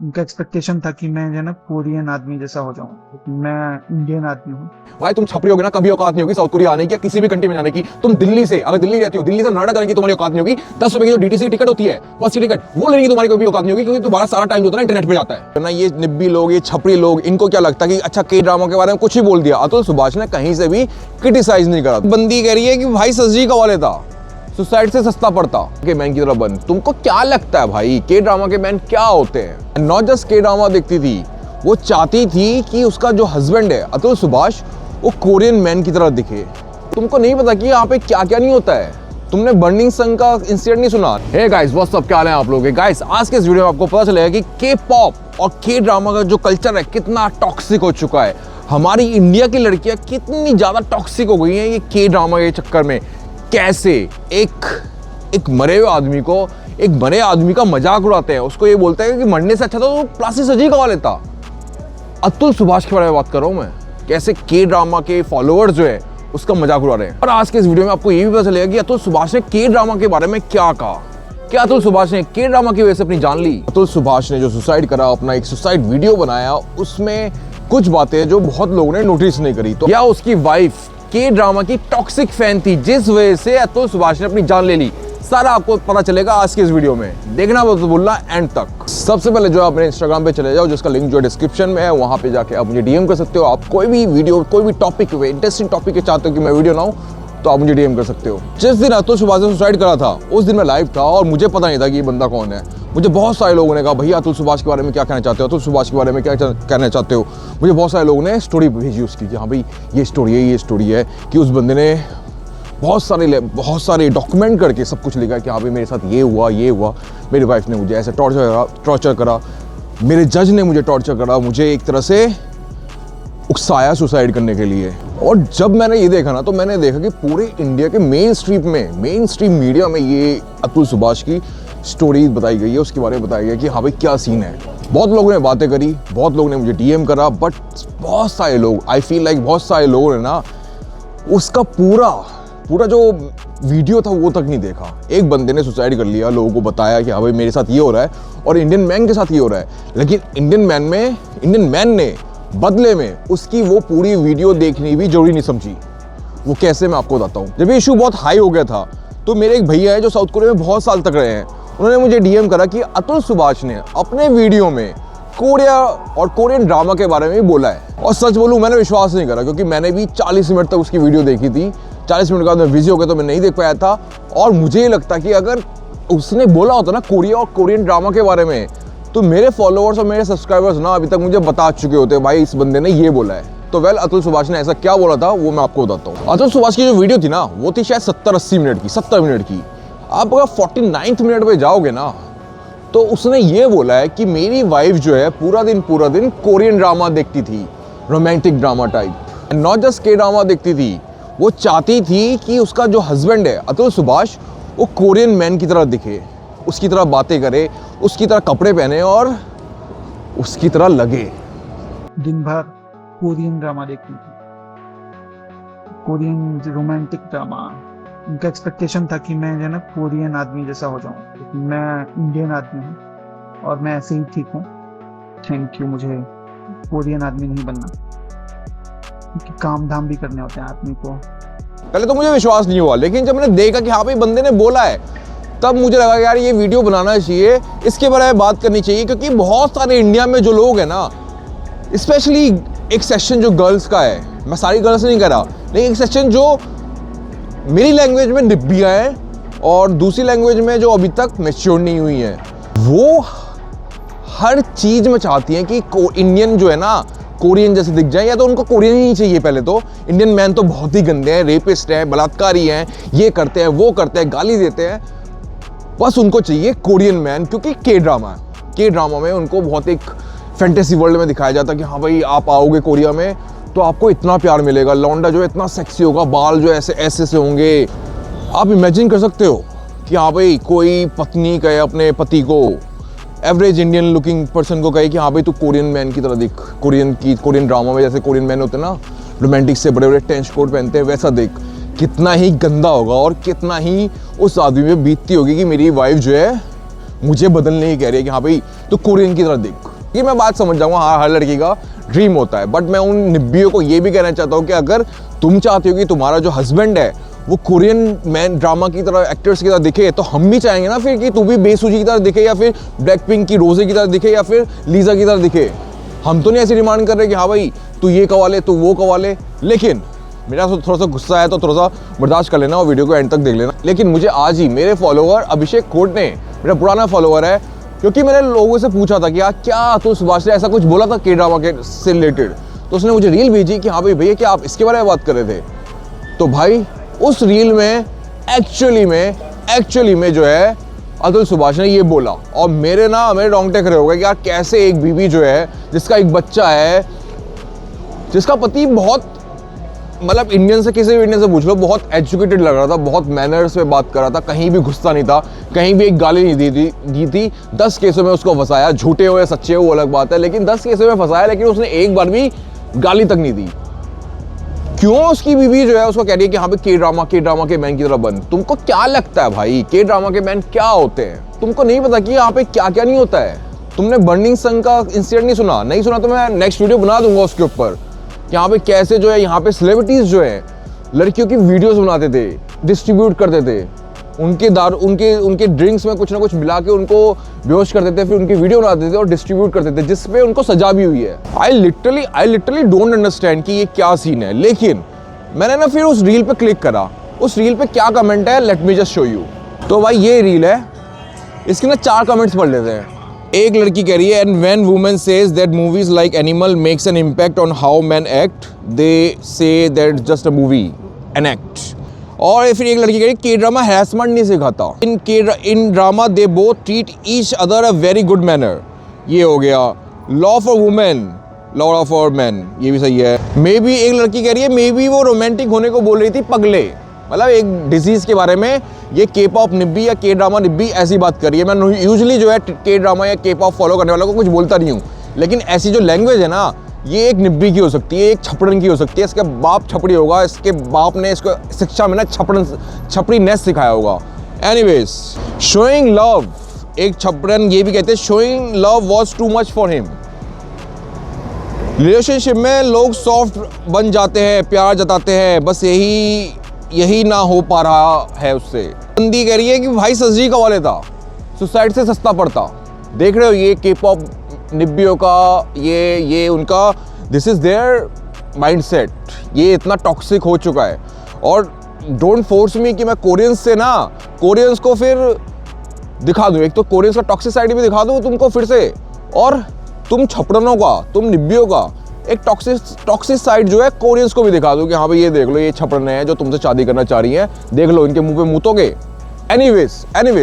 उनका एक्सपेक्टेशन था कि मैं जो है ना कोरियन आदमी जैसा हो जाऊं, लेकिन मैं इंडियन आदमी हूँ। भाई तुम छपरी होगे ना, कभी औकात नहीं होगी साउथ कोरिया आने की या किसी भी कंट्री में जाने की। तुम दिल्ली से, अगर दिल्ली रहती हो, दिल्ली से नोएडा जाने की तुम्हारी औकात नहीं होगी। 10 रुपए की जो डीटीसी टिकट होती है, बस की टिकट, वो लेने की तुम्हारी कोई भी औकात नहीं होगी, क्योंकि तुम्हारा सारा टाइम जो होता है इंटरनेट पे जाता है ना। ये निब्बी लोग, ये छपरी लोग, इनको क्या लगता है कि अच्छा के ड्रामा के बारे में कुछ ही बोल दिया, अतुल सुभाष ने कहीं से भी क्रिटिसाइज नहीं करा। बंदी कह रही है कि भाई सजी का वाले था, सुसाइड से सस्ता पड़ता के मैन की तरह बन। तुमको क्या लगता है भाई के ड्रामा के मैन क्या होते हैं? नॉट जस्ट के ड्रामा देखती थी, वो चाहती थी कि उसका जो हस्बैंड है अतुल सुभाष, वो कोरियन मैन की तरह दिखे। तुमको नहीं पता कि यहाँ पे क्या क्या नहीं होता है। तुमने बर्निंग सन का इंसिडेंट नहीं सुना? हे गाइस, व्हाट्स अप, क्या हाल है आप लोगों के? गाइस, आज के इस वीडियो में आपको पता चलेगा कि के पॉप और के ड्रामा का जो कल्चर है कितना टॉक्सिक हो चुका है। हमारी इंडिया की लड़कियां कितनी ज्यादा टॉक्सिक हो गई हैं ये के ड्रामा के चक्कर में। कैसे एक मरे हुए आदमी को, एक मरे आदमी का मजाक उड़ाते हैं, उसको ये बोलते हैं कि मरने से अच्छा तो प्लास्टिक सर्जरी करवा लेता। अतुल सुभाष के बारे में बात कर रहा हूं मैं, कैसे के ड्रामा के फॉलोअर्स जो है उसका मजाक उड़ा रहे हैं। और आज के इस वीडियो में आपको ये भी पता चलेगा कि अतुल सुभाष ने के ड्रामा के बारे में क्या कहा। क्या अतुल सुभाष ने के ड्रामा की वजह से अपनी जान ली? अतुल सुभाष ने जो सुसाइड करा, अपना एक सुसाइड वीडियो बनाया, उसमें कुछ बातें जो बहुत लोगों ने नोटिस नहीं करी। तो या उसकी वाइफ के ड्रामा की टॉक्सिक फैन थी, जिस वजह से अतुल सुभाष ने अपनी जान ले ली। सारा आपको पता चलेगा आज के इस वीडियो में, देखना मत भूलना एंड तक। सबसे पहले जो आप मेरे इंस्टाग्राम पे चले जाओ, जिसका लिंक जो है डिस्क्रिप्शन में है, वहां पे जाके आप मुझे डीएम कर सकते हो। आप कोई भी वीडियो, कोई भी टॉपिक पे, इंटरेस्टिंग टॉपिक के चाहते हो कि मैं वीडियो लाऊं, तो आप मुझे डीएम कर सकते हो। जिस दिन अतुल सुभाष ने सुसाइड करा था, उस दिन मैं लाइव था और मुझे पता नहीं था कि ये बंदा कौन है। मुझे बहुत सारे लोगों ने कहा, भैया अतुल सुभाष के बारे में क्या कहना चाहते हो, अतुल सुभाष के बारे में क्या कहना चाहते हो। मुझे बहुत सारे लोगों ने स्टोरी भेजी उसकी कि हाँ भाई ये स्टोरी है कि उस बंदे ने बहुत सारे डॉक्यूमेंट करके सब कुछ लिखा कि हाँ भाई मेरे साथ ये हुआ, मेरी वाइफ ने मुझे ऐसे टॉर्चर करा, मेरे जज ने मुझे टॉर्चर करा, मुझे एक तरह से उकसाया सुसाइड करने के लिए। और जब मैंने ये देखा ना, तो मैंने देखा कि पूरे इंडिया के मेन स्ट्रीम मीडिया में ये अतुल सुभाष की स्टोरी बताई गई है, उसके बारे में बताया गया कि हाँ भाई क्या सीन है। बहुत लोगों ने बातें करी, बहुत लोगों ने मुझे डीएम करा, बट बहुत सारे लोग, आई फील लाइक बहुत सारे लोगों ने ना उसका पूरा जो वीडियो था वो तक नहीं देखा। एक बंदे ने सुसाइड कर लिया, लोगों को बताया कि हाँ भाई मेरे साथ ये हो रहा है और इंडियन मैन के साथ ये हो रहा है, लेकिन इंडियन मैन ने बदले में उसकी वो पूरी वीडियो देखनी भी जरूरी नहीं समझी। वो कैसे, मैं आपको बताता हूँ। जब ये इशू बहुत हाई हो गया था, तो मेरे एक भैया है जो साउथ कोरिया में बहुत साल तक रहे हैं, उन्होंने मुझे डीएम करा कि अतुल सुभाष ने अपने वीडियो में कोरिया और कोरियन ड्रामा के बारे में भी बोला है। और सच बोलूं, मैंने विश्वास नहीं करा, क्योंकि मैंने भी 40 मिनट तक उसकी वीडियो देखी थी। 40 मिनट के बाद मैं बिजी हो गया तो मैं नहीं देख पाया था। और मुझे ये लगता कि अगर उसने बोला होता ना कोरिया और कोरियन ड्रामा के बारे में, तो मेरे फॉलोअर्स और मेरे सब्सक्राइबर्स ना अभी तक मुझे बता चुके होते, भाई इस बंदे ने ये बोला है। तो अतुल सुभाष ने ऐसा क्या बोला था वो मैं आपको बताता हूँ। अतुल सुभाष की जो वीडियो थी ना, वो थी शायद 70 मिनट की। आप अगर 49th मिनट पे जाओगे ना, तो उसने ये बोला है कि मेरी वाइफ जो है पूरा दिन कोरियन ड्रामा देखती थी, romantic drama type, not just के ड्रामा देखती थी। वो चाहती थी कि उसका जो हस्बैंड है अतुल सुभाष, वो कोरियन मैन की तरह दिखे, उसकी तरह बातें करे, उसकी तरह कपड़े पहने और उसकी तरह लगे। दिन भर कोरियन ड्रामा देखती थी, कोरियन रोमांटिक ड्रामा। उनका एक्सपेक्टेशन था कि मैं जो है ना कोरियन आदमी जैसा हो जाऊं, लेकिन मैं इंडियन आदमी हूँ और मैं ऐसे ही ठीक हूँ। थैंक यू, मुझे कोरियन आदमी नहीं बनना, क्योंकि काम धाम भी करने होते हैं आदमी को। पहले तो मुझे विश्वास नहीं हुआ, लेकिन जब मैंने देखा कि हाँ भाई बंदे ने बोला है, तब मुझे लगा यार ये वीडियो बनाना चाहिए, इसके बारे में बात करनी चाहिए। क्योंकि बहुत सारे इंडिया में जो लोग हैं ना, स्पेशली एक सेक्शन जो गर्ल्स का है, मैं सारी गर्ल्स नहीं कह रहा, लेकिन एक सेक्शन जो मेरी लैंग्वेज में निब्बियाँ हैं और दूसरी लैंग्वेज में जो अभी तक मैच्योर नहीं हुई हैं, वो हर चीज़ में चाहती हैं कि इंडियन जो है ना कोरियन जैसे दिख जाए, या तो उनको कोरियन ही नहीं चाहिए। पहले तो इंडियन मैन तो बहुत ही गंदे हैं, रेपिस्ट हैं, बलात्कारी हैं, ये करते हैं, वो करते हैं, गाली देते हैं। बस उनको चाहिए कोरियन मैन, क्योंकि के ड्रामा में उनको बहुत एक फैंटेसी वर्ल्ड में दिखाया जाता है कि हाँ भाई आप आओगे कोरिया में तो आपको इतना प्यार मिलेगा, लौंडा जो है इतना सेक्सी होगा, बाल जो ऐसे से होंगे। आप इमेजिन कर सकते हो कि हाँ भाई कोई पत्नी कहे अपने पति को, एवरेज इंडियन लुकिंग पर्सन को कहे कि हाँ भाई तू कोरियन मैन की तरह दिख, कोरियन ड्रामा में जैसे कोरियन मैन होते हैं ना, रोमांटिक से बड़े बड़े टेंच कोट पहनते हैं, वैसा देख। कितना ही गंदा होगा और कितना ही उस आदमी में बीतती होगी कि मेरी वाइफ जो है मुझे बदलने ही कह रही है कि हाँ भाई तो कोरियन की तरह दिख। ये मैं बात समझ जाऊंगा, हाँ हर लड़की का ड्रीम होता है, बट मैं उन निब्बियों को ये भी कहना चाहता हूँ कि अगर तुम चाहते हो कि तुम्हारा जो हस्बैंड है वो कोरियन मैन ड्रामा की तरह एक्टर्स की तरह दिखे, तो हम भी चाहेंगे ना फिर कि तू भी बेसुजी की तरह दिखे, या फिर ब्लैक पिंक की रोजे की तरह दिखे, या फिर लीजा की तरह दिखे। हम तो नहीं ऐसी डिमांड कर रहे कि हाँ भाई तू ये कवा ले, तू वो कवा ले। लेकिन मेरा थोड़ा सा गुस्सा है तो थोड़ा सा बर्दाश्त कर लेना और वीडियो को एंड तक देख लेना। लेकिन मुझे आज ही मेरे फॉलोअर अभिषेक कोट ने, मेरा पुराना फॉलोअर है, क्योंकि मैंने लोगों से पूछा था कि यार क्या तो सुभाष ने ऐसा कुछ बोला था के ड्रामा के से रिलेटेड, तो उसने मुझे रील भेजी कि हाँ भाई भैया क्या आप इसके बारे में बात कर रहे थे। तो भाई उस रील में एक्चुअली में जो है अतुल सुभाष ने ये बोला, और मेरे रोंगटे खड़े हो गए कि यार कैसे एक बीवी जो है जिसका एक बच्चा है, जिसका पति बहुत मतलब इंडियन से किसी भी इंडियन से पूछ लो बहुत एजुकेटेड लग रहा था, बहुत मैनर्स में बात कर रहा था, कहीं भी गुस्सा नहीं था, कहीं भी एक गाली नहीं दी थी। 10 केसों में उसको फंसाया, झूठे हो या सच्चे हो वो अलग बात है, लेकिन 10 केसों में फंसाया, लेकिन उसने एक बार भी गाली तक नहीं दी। क्यों उसकी बीवी जो है उसको कह रही है कि हाँ भाई के ड्रामा के मैन की तरह बन। तुमको क्या लगता है भाई के ड्रामा के मैन क्या होते हैं? तुमको नहीं पता कि यहाँ पे क्या क्या नहीं होता है? तुमने बर्निंग सन का इंसिडेंट नहीं सुना तो मैं नेक्स्ट वीडियो बना दूंगा उसके ऊपर। यहाँ पे कैसे जो है यहाँ पे सेलिब्रिटीज जो है लड़कियों की वीडियोस बनाते थे, डिस्ट्रीब्यूट करते थे, उनके ड्रिंक्स में कुछ ना कुछ मिला के उनको बेहोश कर देते, फिर उनकी वीडियो बनाते थे और डिस्ट्रीब्यूट करते थे, जिसपे उनको सजा भी हुई है। आई लिटरली डोंट अंडरस्टैंड कि ये क्या सीन है। लेकिन मैंने ना फिर उस रील पे क्लिक करा, उस रील पे क्या कमेंट है let me just show you. तो भाई ये रील है, इसके ना 4 कमेंट्स पढ़ लेते हैं। एक लड़की कह रही है and when women says that movies like animal makes an impact on how man act, they say that just a movie an act. और फिर एक लड़की कह रही है के ड्रामा हैरेसमेंट नहीं सिखाता, इन drama they both treat each other a very good manner. ये हो गया law for women, law for man, ये भी सही है। मे बी एक लड़की कह रही है मे बी वो रोमांटिक होने को बोल रही थी पगले, मतलब एक डिजीज के बारे में। ये के पॉप निब्बी या के ड्रामा निब्बी ऐसी बात कर रही है। मैं यूजुअली जो है के ड्रामा या के पॉप फॉलो करने वालों को कुछ बोलता नहीं हूँ, लेकिन ऐसी जो लैंग्वेज है ना ये एक निब्बी की हो सकती है, एक छपड़न की हो सकती है। इसका बाप छपड़ी होगा, इसके बाप ने इसको शिक्षा में ना छपड़ी नेस सिखाया होगा। एनीवेज शोइंग लव, एक छपड़न ये भी कहते हैं showing love was too much for him. Relationship में लोग सॉफ्ट बन जाते हैं, प्यार जताते हैं, बस यही ना हो पा रहा है उससे। बंदी कह रही है कि भाई सर्जरी करवा लेता, सुसाइड से सस्ता पड़ता। देख रहे हो ये के पॉप निब्बियों का ये उनका दिस इज देयर माइंडसेट, ये इतना टॉक्सिक हो चुका है। और डोंट फोर्स मी कि मैं कोरियंस को फिर दिखा दूं, एक तो कोरियंस का टॉक्सिक साइड भी दिखा दूं तुमको फिर से, और तुम छपड़नों का, तुम निब्बियों का एक टॉक्सिक साइड जो है कोरियंस को भी दिखा दो कि हाँ भाई ये देख लो ये छपड़ने हैं जो तुमसे शादी करना चाह रही हैं, देख लो इनके मुंह पे मुतोगे। एनीवेज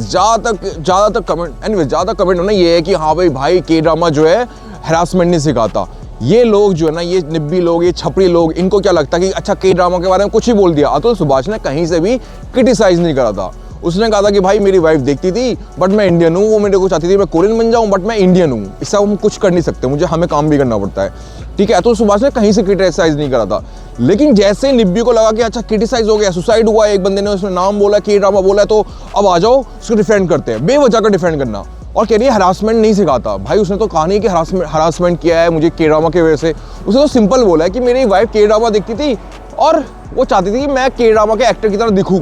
ज़्यादातर कमेंट होना ये है कि हाँ भाई के ड्रामा जो है हरासमेंट नहीं सिखाता। ये लोग जो है ना, ये निब्बी लोग, ये छपड़ी लोग, इनको क्या लगता है कि अच्छा के ड्रामा के बारे में कुछ ही बोल दिया। अतुल सुभाष ने कहीं से भी क्रिटिसाइज नहीं करा था। उसने कहा था कि भाई मेरी वाइफ देखती थी बट मैं इंडियन हूँ, वो मेरे को चाहती थी मैं कोरियन बन जाऊँ बट मैं इंडियन हूँ, इससे हम कुछ कर नहीं सकते, हमें काम भी करना पड़ता है, ठीक है। अतुल सुभाष ने कहीं से क्रिटिसाइज नहीं करा था। लेकिन जैसे निब्बी को लगा कि अच्छा क्रिटिसाइज हो गया, सुसाइड हुआ, एक बंदे ने उसने नाम बोला, के ड्रामा बोला, तो अब आ जाओ उसको डिफेंड करते हैं, बेवजह का डिफेंड करना। और कह रही है हरासमेंट नहीं सिखाता। भाई उसने तो कहा नहीं कि हरासमेंट किया है मुझे के ड्रामा की वजह से, उसने तो सिंपल बोला है कि मेरी वाइफ के ड्रामा देखती थी और वो चाहती थी कि मैं के ड्रामा के एक्टर की तरह दिखूं,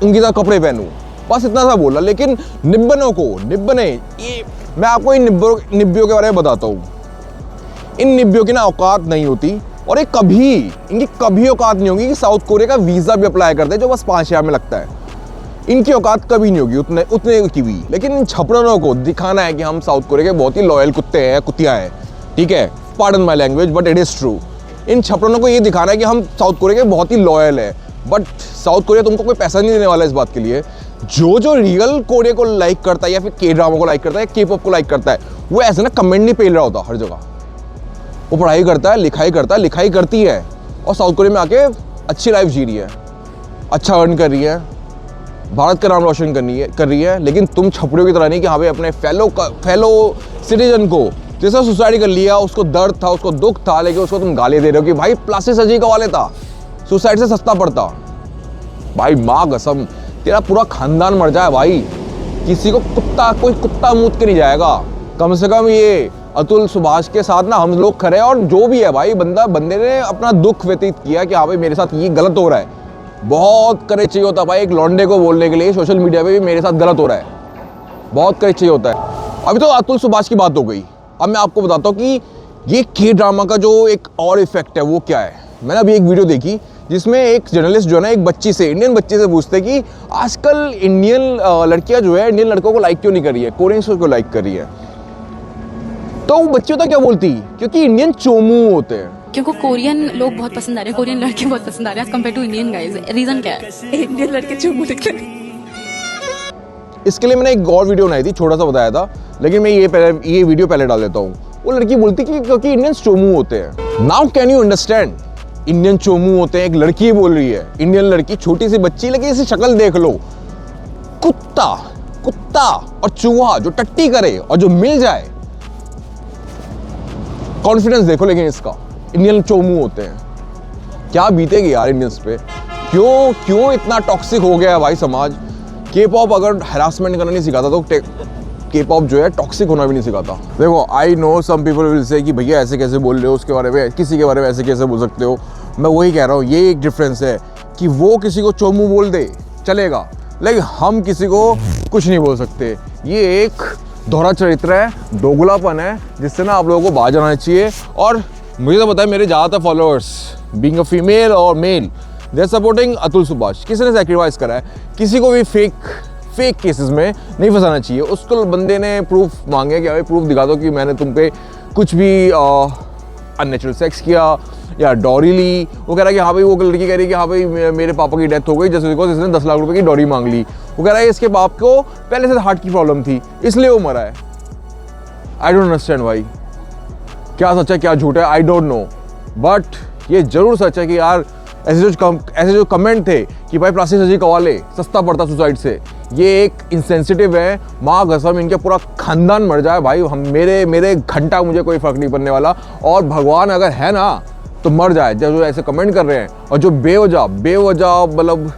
उनकी तरह कपड़े पहनूं, बस इतना सा बोला। लेकिन निब्बने ये मैं आपको इन निब्बियों के बारे में बताता हूँ। इन निब्बियों की ना औकात नहीं होती, और इनकी कभी औकात नहीं होगी कि साउथ कोरिया का वीज़ा भी अप्लाई करते हैं जो बस 5,000 में लगता है। इनकी औकात कभी नहीं होगी उतने की भी। लेकिन इन छपड़नों को दिखाना है कि हम साउथ कोरिया के बहुत ही लॉयल कुत्तियाँ हैं, ठीक है, pardon my language but it is true. इन छपड़नों को ये दिखाना है कि हम साउथ कोरिया के बहुत ही लॉयल है, बट साउथ कोरिया तुमको कोई पैसा नहीं देने वाला इस बात के लिए। जो रियल कोरिया को लाइक करता है या फिर के ड्रामा को लाइक करता है, के पॉप को लाइक करता है, वो ऐसे ना कमेंट नहीं पेल रहा होता हर जगह। वो पढ़ाई करता है, लिखाई करती है, और साउथ कोरिया में आके अच्छी लाइफ जी रही है, अच्छा अर्न कर रही है, भारत का नाम रोशन कर रही है। लेकिन तुम छपड़ियों की तरह नहीं कि हाँ भाई अपने फेलो सिटीजन को जैसा सुसाइड कर लिया, उसको दर्द था, उसको दुख था, लेकिन उसको तुम गाली दे रहे हो कि भाई प्लास्टिक सर्जरी करवा लेता, सुसाइड से सस्ता पड़ता। भाई माँ कसम तेरा पूरा खानदान मर जाए भाई, कोई कुत्ता मूत के नहीं जाएगा। कम से कम ये अतुल सुभाष के साथ ना हम लोग खड़े हैं, और जो भी है भाई बंदे ने अपना दुख व्यतीत किया कि हाँ भाई मेरे साथ ये गलत हो रहा है। बहुत करेज चाहिए होता है भाई एक लौंडे को बोलने के लिए सोशल मीडिया पे भी मेरे साथ गलत हो रहा है, बहुत करेज चाहिए होता है। अभी तो अतुल सुभाष की बात हो गई, अब मैं आपको बताता हूँ कि ये के ड्रामा का जो एक और इफेक्ट है वो क्या है। मैंने अभी एक वीडियो देखी जिसमें एक जर्नलिस्ट जो है ना एक बच्ची से, इंडियन बच्ची से पूछते कि आजकल इंडियन लड़कियां जो है इंडियन लड़कों को लाइक क्यों नहीं कर रही है, कोरियंस को लाइक कर रही है। तो वो बच्ची तो क्या बोलती, क्योंकि इंडियन चोमू होते हैं। क्योंकि कोरियन लोग बहुत पसंद आ रहे हैं, कोरियन लड़के बहुत पसंद आ रहे हैं compare to Indian guys. Reason क्या है? इंडियन लड़के चुम्बू दिखते हैं। इसके लिए मैंने एक और वीडियो बनाई थी, छोटा सा बताया था, लेकिन मैं ये वीडियो पहले डाल देता हूँ। वो लड़की बोलती कि क्योंकि इंडियन चोमू होते हैं। Now can you understand, Indian Chomu होते हैं, एक लड़की बोल रही है, इंडियन लड़की, छोटी सी बच्ची, लेकिन इसी शक्ल देख लो, कुत्ता और चूहा जो टट्टी करे और जो मिल जाए, कॉन्फिडेंस देखो। लेकिन इसका इंडियन चोमू होते हैं, क्या बीतेगी यार इंडियंस पे। क्यों इतना टॉक्सिक हो गया है भाई समाज। के पॉप अगर हैरासमेंट करना नहीं सिखाता तो के पॉप जो है टॉक्सिक होना भी नहीं सिखाता। देखो I know some people will say कि भैया ऐसे कैसे बोल रहे हो, उसके बारे में, किसी के बारे में ऐसे कैसे बोल सकते हो। मैं वही कह रहा हूँ, ये एक डिफरेंस है कि वो किसी को चोमू बोल दे चलेगा, लेकिन हम किसी को कुछ नहीं बोल सकते। ये एक दोहरा चरित्र है, दोगलापन है, जिससे ना आप लोगों को बाहर जाना चाहिए। और मुझे तो पता है मेरे ज़्यादातर फॉलोअर्स बीइंग अ फीमेल और male they are supporting Atul Subhash. किसी ने सैक्रिफाइस करा है, किसी को भी फेक केसेस में नहीं फंसाना चाहिए। उसको बंदे ने प्रूफ मांगे कि भाई प्रूफ दिखा दो कि मैंने तुम पे कुछ भी अननेचुरल सेक्स किया या डॉरी ली। वो कह रहा है कि हाँ भाई, वो लड़की कह रही है कि हाँ भाई मेरे पापा की डेथ हो गई जैसे बिकॉज इसने 10 लाख रुपए की डॉरी मांग ली। वो कह रहा है इसके बाप को पहले से हार्ट की प्रॉब्लम थी इसलिए वो मरा है। आई डोंट अंडरस्टैंड भाई, क्या सच है क्या झूठ है, आई डोंट नो, बट ये जरूर सच है कि यार ऐसे जो कमेंट थे कि भाई प्लास्टिक सर्जरी करवा ले, सस्ता पड़ता सुसाइड से, ये एक इंसेंसिटिव है। माँ कसम इनके पूरा खानदान मर जाए भाई, हम मेरे घंटा मुझे कोई फर्क नहीं पड़ने वाला। और भगवान अगर है ना तो मर जाए जो ऐसे कमेंट कर रहे हैं। और जो बेवजह मतलब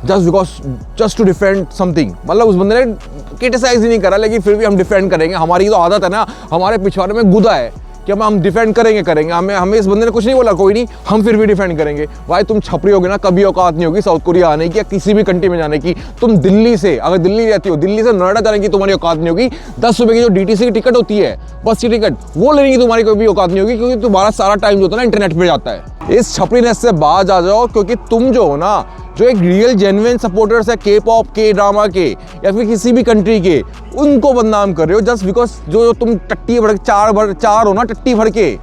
जस्ट टू डिफेंड समथिंग, मतलब उस बंदे ने क्रिटिसाइज ही नहीं करा, लेकिन फिर भी हम डिफेंड करेंगे। हमारी तो आदत है ना, हमारे पिछवाड़े में गुदा है कि हम डिफेंड करेंगे। हमें इस बंदे ने कुछ नहीं बोला, कोई नहीं, हम फिर भी डिफेंड करेंगे। भाई तुम छपरी होगे ना, कभी औकात नहीं होगी साउथ कोरिया आने की या किसी भी कंट्री में जाने की। तुम दिल्ली से, अगर दिल्ली रहती हो, दिल्ली से नोएडा जाने की तुम्हारी औकात नहीं होगी। 10 रुपए की जो DTC की टिकट होती है, बस की टिकट, वो लेने की तुम्हारी कोई भी औकात नहीं होगी, क्योंकि तुम्हारा सारा टाइम जो होता है ना इंटरनेट पे जाता है। इस छपरीनेस से बाज आ जाओ, क्योंकि तुम जो हो ना, जो एक रियल जेन्युइन सपोर्टर्स है के पॉप, के ड्रामा के, या फिर किसी भी कंट्री के, उनको बदनाम कर रहे हो जस्ट बिकॉज जो तुम टट्टी भर चार हो ना, टट्टी भर के,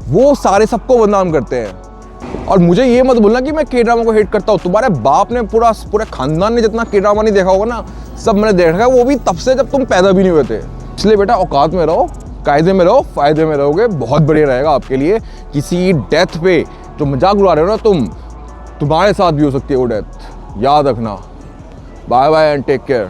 वो सारे सबको बदनाम करते हैं। और मुझे ये मत बोलना कि मैं के ड्रामा को हेट करता हूँ। तुम्हारे बाप ने पूरे खानदान ने जितना के ड्रामा नहीं देखा होगा ना, सब मैंने देखा है, वो भी तब से जब तुम पैदा भी नहीं हुए थे। इसलिए बेटा औकात में रहो, कायदे में रहो, फायदे में रहोगे, बहुत बढ़िया रहेगा आपके लिए। किसी डेथ पे जो मजाक उड़ा रहे हो ना तुम्हारे साथ भी हो सकती है वो डेथ, याद रखना। Bye bye and take care.